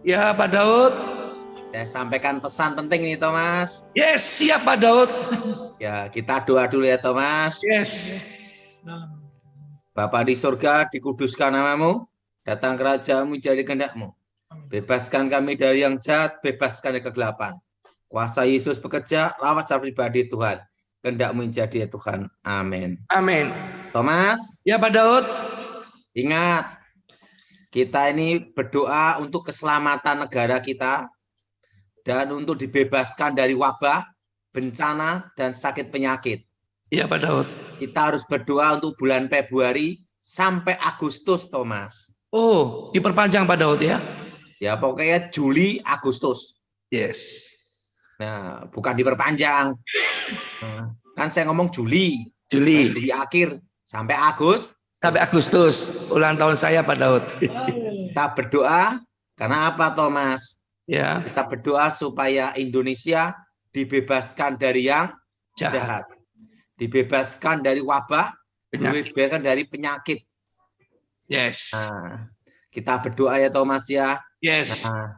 Ya, Pak Daud. Saya sampaikan pesan penting nih, Thomas. Yes, siap Pak Daud. Ya, kita doa dulu ya, Thomas. Yes. Bapa di surga, dikuduskan namamu, datang kerajaanmu, jadi kehendakmu. Bebaskan kami dari yang jahat, bebaskan dari kegelapan. Kuasa Yesus bekerja, lawat secara pribadi Tuhan. Kehendakmu jadi ya Tuhan. Amin. Amin. Thomas, Ya Pak Daud. ingat, kita ini berdoa untuk keselamatan negara kita dan untuk dibebaskan dari wabah, bencana, dan sakit penyakit. Ya Pak Daud. Kita harus berdoa untuk bulan Februari sampai Agustus, Thomas. Oh, diperpanjang Pak Daud ya? Ya, pokoknya Juli, Agustus. Yes. Nah, bukan diperpanjang. Nah, kan saya ngomong Juli. Juli. Juli akhir sampai Agustus. Sampai Agustus, ulang tahun saya Pak Daud. Kita berdoa karena apa, Thomas? Ya. Kita berdoa supaya Indonesia dibebaskan dari yang jahat. Dibebaskan dari wabah, dibebaskan dari penyakit. Yes. Nah, kita berdoa ya, Thomas ya. Yes. Nah,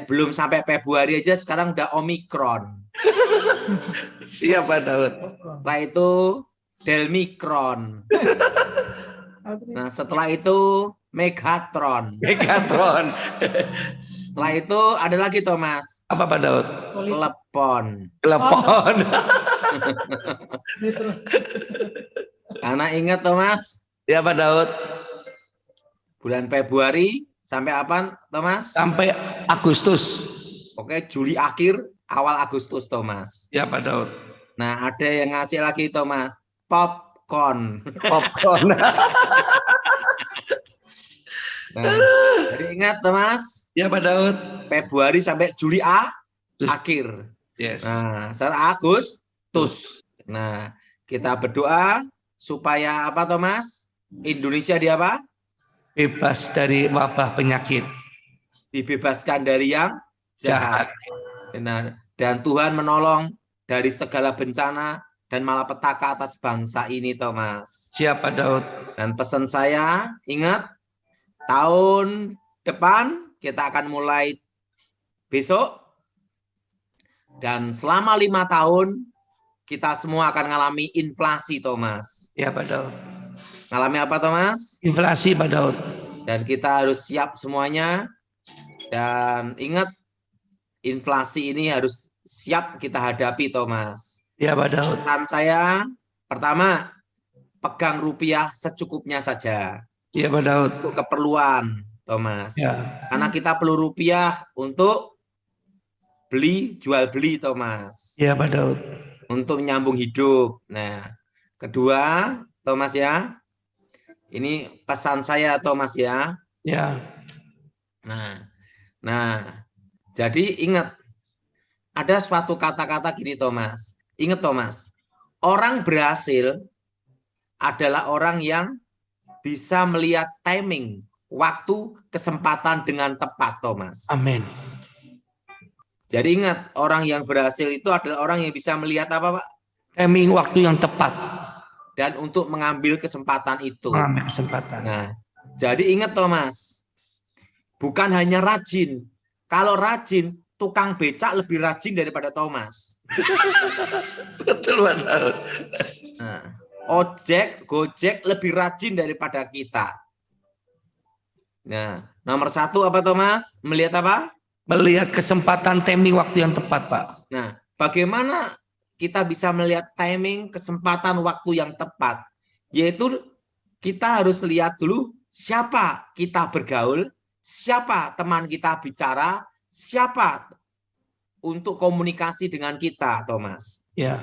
belum sampai Februari aja sekarang udah Omikron. Siap Pak Daud. Setelah itu Delmikron. Nah, setelah itu Megatron. Megatron. Setelah itu ada lagi, Thomas. Apa Pak Daud? Telepon. Telepon. Karena ingat, Thomas. Ya Pak Daud. Bulan Februari sampai apa, Thomas? Sampai Agustus. Oke, Juli akhir, awal Agustus, Thomas. Ya Pak Daud. Nah, ada yang ngasih lagi, Thomas. Popcorn. Popcorn. Nah, jadi ingat, Thomas. Ya Pak Daud. Februari sampai Juli akhir. Yes. Nah, sekarang Agustus. Nah, kita berdoa supaya apa, Thomas? Indonesia di apa? Bebas dari wabah penyakit. Dibebaskan dari yang jahat. Nah, dan Tuhan menolong dari segala bencana dan malapetaka atas bangsa ini, Thomas. Siapa Daud? Dan pesan saya, ingat, tahun depan kita akan mulai besok. Dan selama 5 tahun, kita semua akan mengalami inflasi, Thomas. Ya, Pak Daud. Ngalami apa, Thomas? Inflasi, Pak Daud. Dan kita harus siap semuanya. Dan ingat, inflasi ini harus siap kita hadapi, Thomas. Ya, Pak Daud. Pesan saya, pertama, pegang rupiah secukupnya saja. Ya, Pak Daud. Untuk keperluan, Thomas. Ya. Karena kita perlu rupiah untuk beli, jual beli, Thomas. Ya, Pak Daud. Untuk menyambung hidup. Nah, kedua, Thomas ya, ini pesan saya, Thomas ya. Ya. Nah, jadi ingat, ada suatu kata-kata gini, Thomas. Ingat, Thomas, orang berhasil adalah orang yang bisa melihat timing, waktu, kesempatan dengan tepat, Thomas. Amin. Jadi ingat, orang yang berhasil itu adalah orang yang bisa melihat apa, Pak? Timing, waktu yang tepat. Dan untuk mengambil kesempatan itu. Mengambil kesempatan. Nah, jadi ingat, Thomas, bukan hanya rajin. Kalau rajin, tukang becak lebih rajin daripada Thomas. Betul, Pak Daud. Nah, ojek, gojek lebih rajin daripada kita. Nah, nomor satu apa, Thomas? Melihat apa? Melihat kesempatan, timing, waktu yang tepat, Pak. Nah, bagaimana kita bisa melihat timing, kesempatan, waktu yang tepat? Yaitu kita harus lihat dulu siapa kita bergaul, siapa teman kita bicara, siapa untuk komunikasi dengan kita, Thomas. Ya.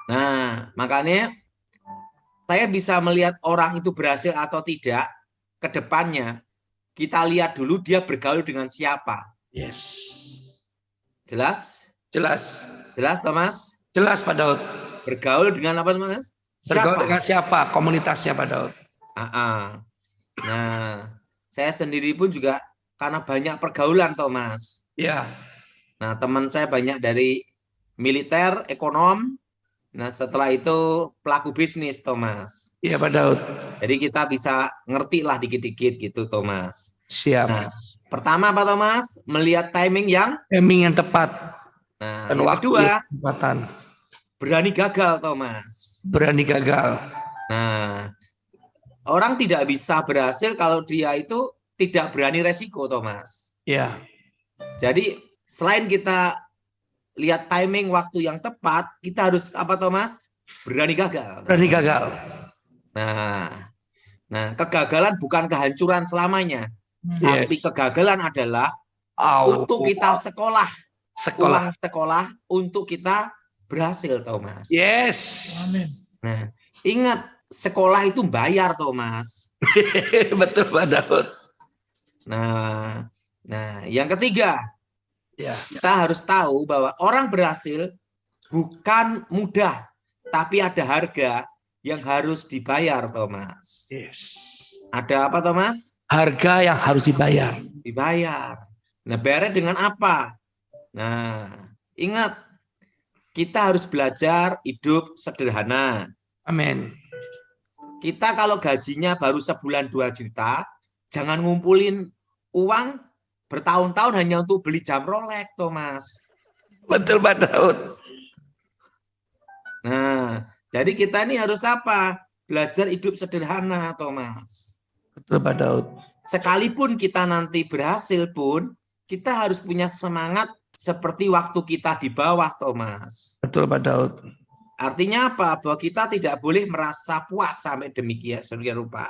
Nah, makanya saya bisa melihat orang itu berhasil atau tidak ke depannya. Kita lihat dulu dia bergaul dengan siapa. Yes. Jelas? Jelas. Jelas, Thomas? Jelas, Pak Daud. Bergaul dengan apa, Thomas? Bergaul dengan siapa? Komunitasnya, Pak Daud. Nah, saya sendiri pun juga karena banyak pergaulan, Thomas. Ya. Nah, teman saya banyak dari militer, ekonom. Nah, setelah itu pelaku bisnis, Thomas. Iya, Pak Daud. Jadi kita bisa ngerti lah dikit-dikit gitu, Thomas. Siap. Nah, Pertama apa Thomas? Melihat timing yang Timing yang tepat nah, dan yang waktu kedua, yang kesempatan. berani gagal Thomas. Berani gagal. Nah, orang tidak bisa berhasil kalau dia itu tidak berani resiko Thomas. Ya, Jadi selain kita lihat timing waktu yang tepat, kita harus apa Thomas? Berani gagal. berani gagal. Nah, kegagalan bukan kehancuran selamanya, Yes. tapi kegagalan adalah Au. untuk kita sekolah, Sekolah. uang sekolah untuk kita berhasil, Thomas. Yes. Nah, ingat sekolah itu bayar, Thomas. Betul Pak Daud. Nah, yang ketiga, Ya. kita harus tahu bahwa orang berhasil bukan mudah, tapi ada harga yang harus dibayar, Thomas. Yes. Ada apa, Thomas? Harga yang harus dibayar. Dibayar. Nah, bayarnya dengan apa? Nah, ingat, kita harus belajar hidup sederhana. Amin. Kita kalau gajinya baru sebulan 2 juta, jangan ngumpulin uang bertahun-tahun hanya untuk beli jam Rolex, Thomas. Betul Pak Daud. Nah, jadi kita ini harus apa? Belajar hidup sederhana, Thomas. Betul Pak Daud. Sekalipun kita nanti berhasil pun, kita harus punya semangat seperti waktu kita di bawah, Thomas. Betul Pak Daud. Artinya apa? Bahwa kita tidak boleh merasa puas sampai demikian rupa.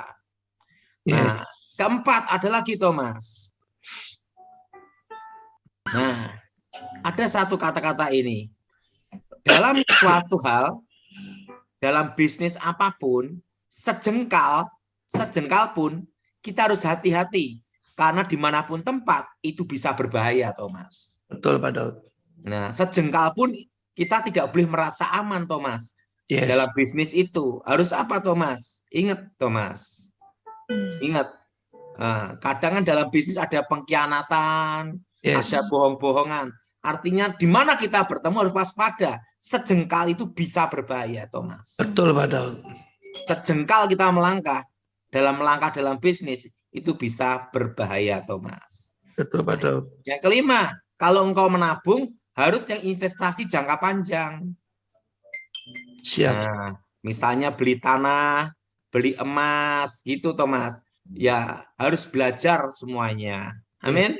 Yes. Nah, keempat ada lagi, Thomas. Nah, ada satu kata-kata ini. Dalam suatu hal, dalam bisnis apapun, sejengkal pun kita harus hati-hati. Karena dimanapun tempat, itu bisa berbahaya, Thomas. Betul Pak Daud. Nah, sejengkal pun kita tidak boleh merasa aman, Thomas. Yes. Dalam bisnis itu harus apa, Thomas? Ingat, Thomas. Ingat. Nah, kadang dalam bisnis ada pengkhianatan, Yes. ada bohong-bohongan. Artinya di mana kita bertemu harus waspada. Sejengkal itu bisa berbahaya, Thomas. Betul Pak Daud. Sejengkal kita melangkah dalam bisnis itu bisa berbahaya, Thomas. Betul Pak Daud. Yang kelima, kalau engkau menabung harus yang investasi jangka panjang. Siap. Nah, misalnya beli tanah, beli emas, gitu, Thomas. Ya, harus belajar semuanya. Amin.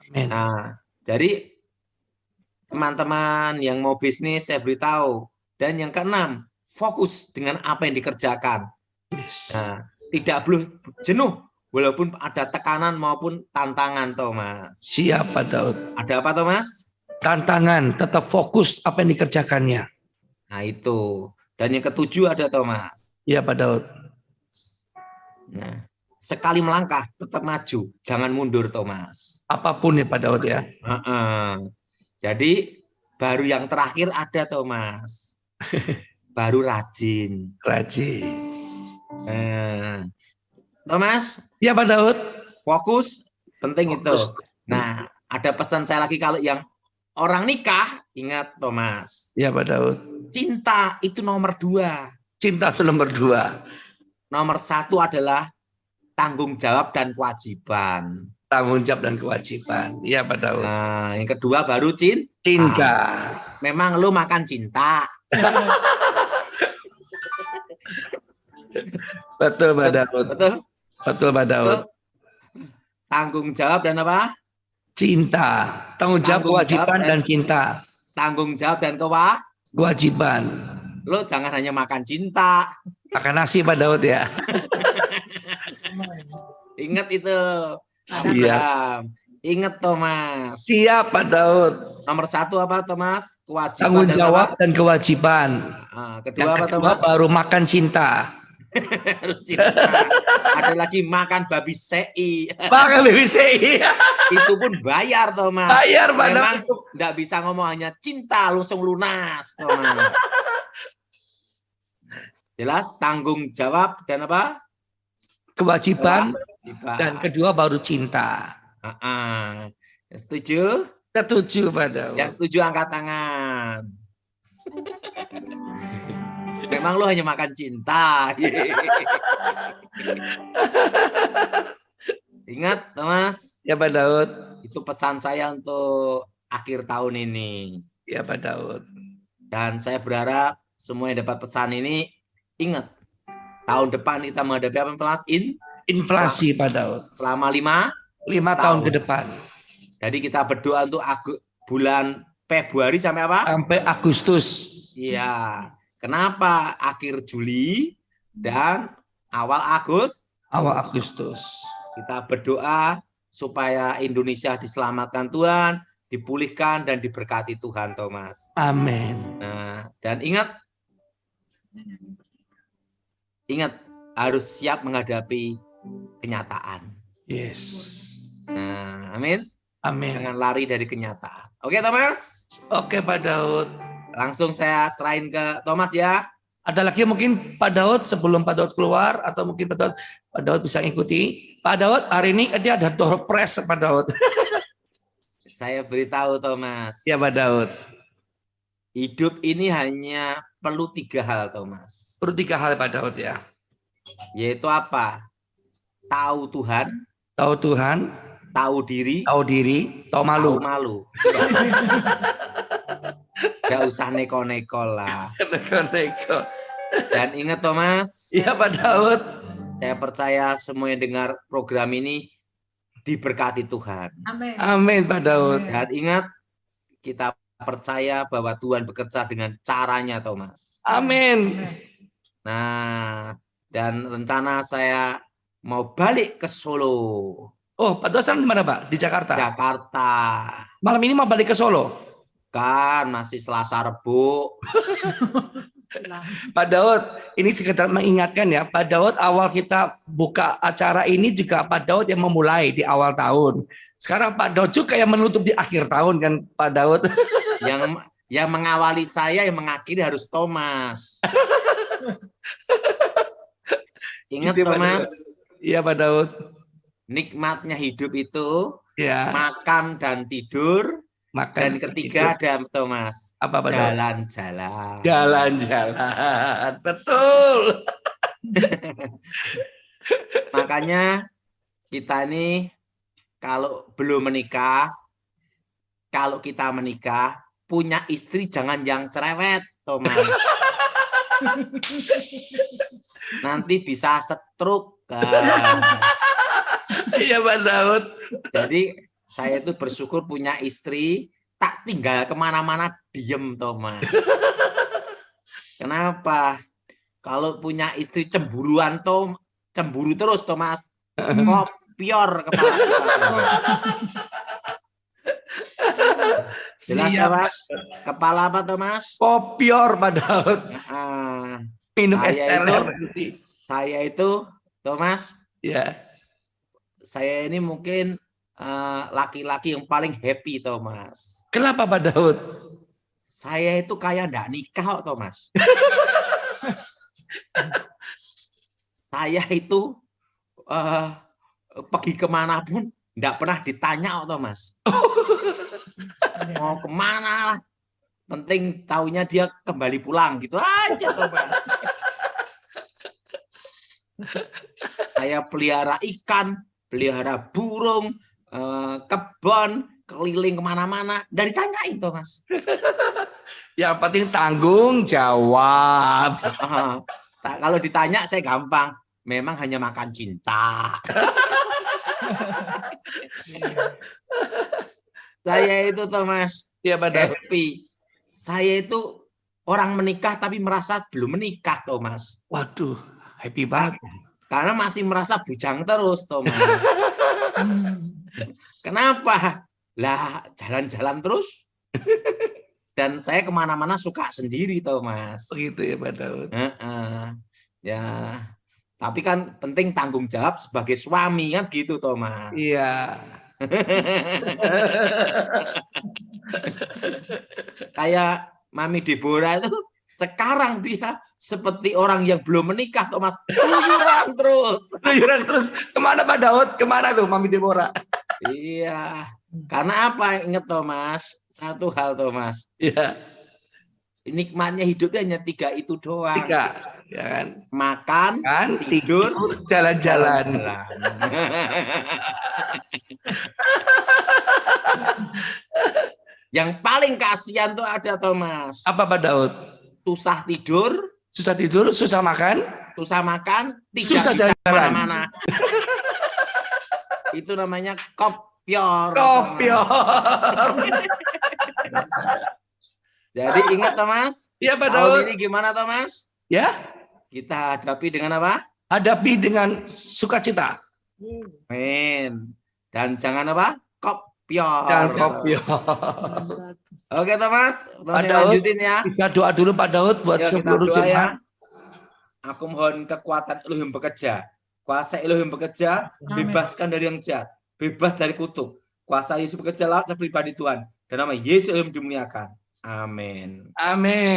Amin. Nah, jadi teman-teman yang mau bisnis saya beritahu. Dan yang keenam, fokus dengan apa yang dikerjakan. Yes. Nah, tidak boleh jenuh walaupun ada tekanan maupun tantangan, Thomas. Siap Pak Daud. Ada apa, Thomas? Tantangan, tetap fokus apa yang dikerjakannya. Nah, itu. Dan yang ketujuh ada, Thomas. Iya Pak Daud. Nah, sekali melangkah tetap maju, jangan mundur, Thomas. Apapun ya Pak Daud ya. Jadi baru yang terakhir ada, Thomas. Baru rajin. Rajin. Thomas, Iya Pak Daud. fokus penting itu. Fokus. Nah, ada pesan saya lagi kalau yang orang nikah, ingat, Thomas. Iya Pak Daud. Cinta itu nomor 2. Cinta itu nomor 2. Nomor 1 adalah tanggung jawab dan kewajiban. Tanggung jawab dan kewajiban. Iya Pak Daud. Nah, yang kedua baru cinta. Cinta. Memang lu makan cinta. Betul Pak Daud. Betul? Betul Pak Daud. Tanggung jawab dan apa? Cinta. Tanggung jawab, Tanggung jawab kewajiban dan cinta. Tanggung jawab dan Kewajiban. lo jangan hanya makan cinta. Makan nasi Pak Daud ya. Ingat itu. Siap. Ingat, Thomas. Siap Pak Daud. Nomor 1 apa, Thomas? Kewajiban Tanggung dan jawab apa? dan kewajiban. Kedua Yang apa, kedua Thomas? baru makan cinta. Harus cinta. Ada lagi makan babi sei. Makan BBCI. Itu pun bayar, Thomas. Bayar Pak Memang Daud. nggak bisa ngomong hanya cinta langsung lunas, Thomas. Jelas, tanggung jawab dan apa? Kewajiban. Kewajiban. Dan kedua baru cinta. Setuju? Setuju Pak Daud. Yang setuju angkat tangan. Memang lo hanya makan cinta. Ingat, Thomas, Ya Pak Daud. itu pesan saya untuk akhir tahun ini. Ya Pak Daud. Dan saya berharap semua yang dapat pesan ini, ingat, tahun depan kita menghadapi apa, Thomas? Inflasi Pak Daud. Selama 5 5 tahun ke depan. Jadi kita berdoa untuk bulan Februari sampai apa? Sampai Agustus. Iya. Kenapa akhir Juli dan awal Awal Agustus. Kita berdoa supaya Indonesia diselamatkan Tuhan, dipulihkan dan diberkati Tuhan, Thomas. Amin. Nah, dan ingat harus siap menghadapi kenyataan. Yes. Nah, amin. Amin. Jangan lari dari kenyataan. Oke, Thomas? Oke Pak Daud. Langsung saya serahin ke Thomas ya. Ada lagi mungkin Pak Daud sebelum Pak Daud keluar atau mungkin Pak Daud bisa ikuti. Pak Daud hari ini dia ada door press Pak Daud. Saya beritahu Thomas. Ya Pak Daud. Hidup ini hanya perlu 3 hal, Thomas. Perlu 3 hal Pak Daud ya. Yaitu apa? Tahu Tuhan, Tahu Tuhan, tahu diri, tahu diri, tahu malu. tahu malu. Gak usah neko-neko lah. Neko-neko. Dan ingat Thomas, Iya Pak Daud. saya percaya semua yang dengar program ini diberkati Tuhan. Amin. Amin Pak Daud. Dan ingat, kita percaya bahwa Tuhan bekerja dengan caranya, Thomas. Amin. Nah, dan rencana saya mau balik ke Solo, Oh Pak Daud sekarang di mana Pak? Di Jakarta. Jakarta. Malam ini mau balik ke Solo. Kan masih Selasa Rebo. Pak Daud, ini sekedar mengingatkan ya, Pak Daud awal kita buka acara ini juga Pak Daud yang memulai di awal tahun. Sekarang Pak Daud juga yang menutup di akhir tahun kan Pak Daud. Yang mengawali saya, yang mengakhiri harus Thomas. Ingat Gitu, Pak Thomas, Daud. Iya Pak Daud. nikmatnya hidup itu Ya. makan dan tidur. Makan. Dan ketiga ada Thomas, apa Pak Daud? jalan-jalan. Jalan-jalan. Betul. Makanya kita ini kalau belum menikah, kalau kita menikah, punya istri jangan yang cerewet, Thomas. Nanti bisa stroke. Iya Pak Daud. Jadi saya itu bersyukur punya istri, tak tinggal kemana-mana diem, Thomas. Kenapa? Kalau punya istri cemburuan, cemburu terus, Thomas. Kopior kepala kita. Jelas, Siap. Thomas? Kepala apa, Thomas? Kopior Pak Daud. Ah, Minum es Saya teler itu- nanti. saya itu, Thomas, Ya. saya ini mungkin laki-laki yang paling happy, Thomas. Kenapa Pak Daud? Saya itu kayak ndak nikah, Thomas. Saya itu pergi kemanapun ndak pernah ditanya, Thomas. Mau kemana lah. Penting taunya dia kembali pulang gitu aja, Thomas. Saya pelihara ikan, pelihara burung, kebun, keliling kemana-mana, dari tanyain, Thomas. Yang penting tanggung jawab. Kalau ditanya saya gampang, memang hanya makan cinta. Saya itu, Thomas, Ya Pak Daud. happy. Saya itu orang menikah tapi merasa belum menikah, Thomas. Waduh, happy banget. Karena masih merasa bujang terus, Thomas. Kenapa? Lah, jalan-jalan terus. Dan saya kemana-mana suka sendiri, Thomas. Begitu ya Pak Daud. Ya, tapi kan penting tanggung jawab sebagai suami kan gitu, Thomas. Iya. Kayak Mami Deborah itu sekarang dia seperti orang yang belum menikah, Thomas. Keluyuran terus. Keluyuran terus. Kemana Pak Daud? Kemana tuh Mami Deborah? Iya. Karena apa? Ingat, Thomas. Satu hal, Thomas. Iya. Nikmatnya hidupnya hanya 3 itu doang. 3. ya kan? Makan, Kan tidur, jalan-jalan. jalan. Yang paling kasihan tuh ada Thomas. Apa Pak Daud? Susah tidur, Susah tidur, susah makan, susah makan, tidak susah bisa jalan-jalan. kemana-mana. Itu namanya kopyor. Kopior. Jadi ingat Thomas, Ya Pak tahun Daud. ini gimana Thomas? Ya, Kita hadapi dengan apa? hadapi dengan sukacita. Amin. Dan jangan apa? Kopyor. Dan kopior. Oke Thomas, Pak saya Daud, lanjutin ya. kita doa dulu Pak Daud buat Yuk, kita seluruh doa ya. jemaat. Aku mohon kekuatan Elohim bekerja. Kuasa Elohim bekerja, bebaskan dari yang jahat. Bebas dari kutuk. Kuasa Yesus bekerja lewat pribadi Tuhan. Dan nama Yesus Elohim dimuliakan. Amin. Amin.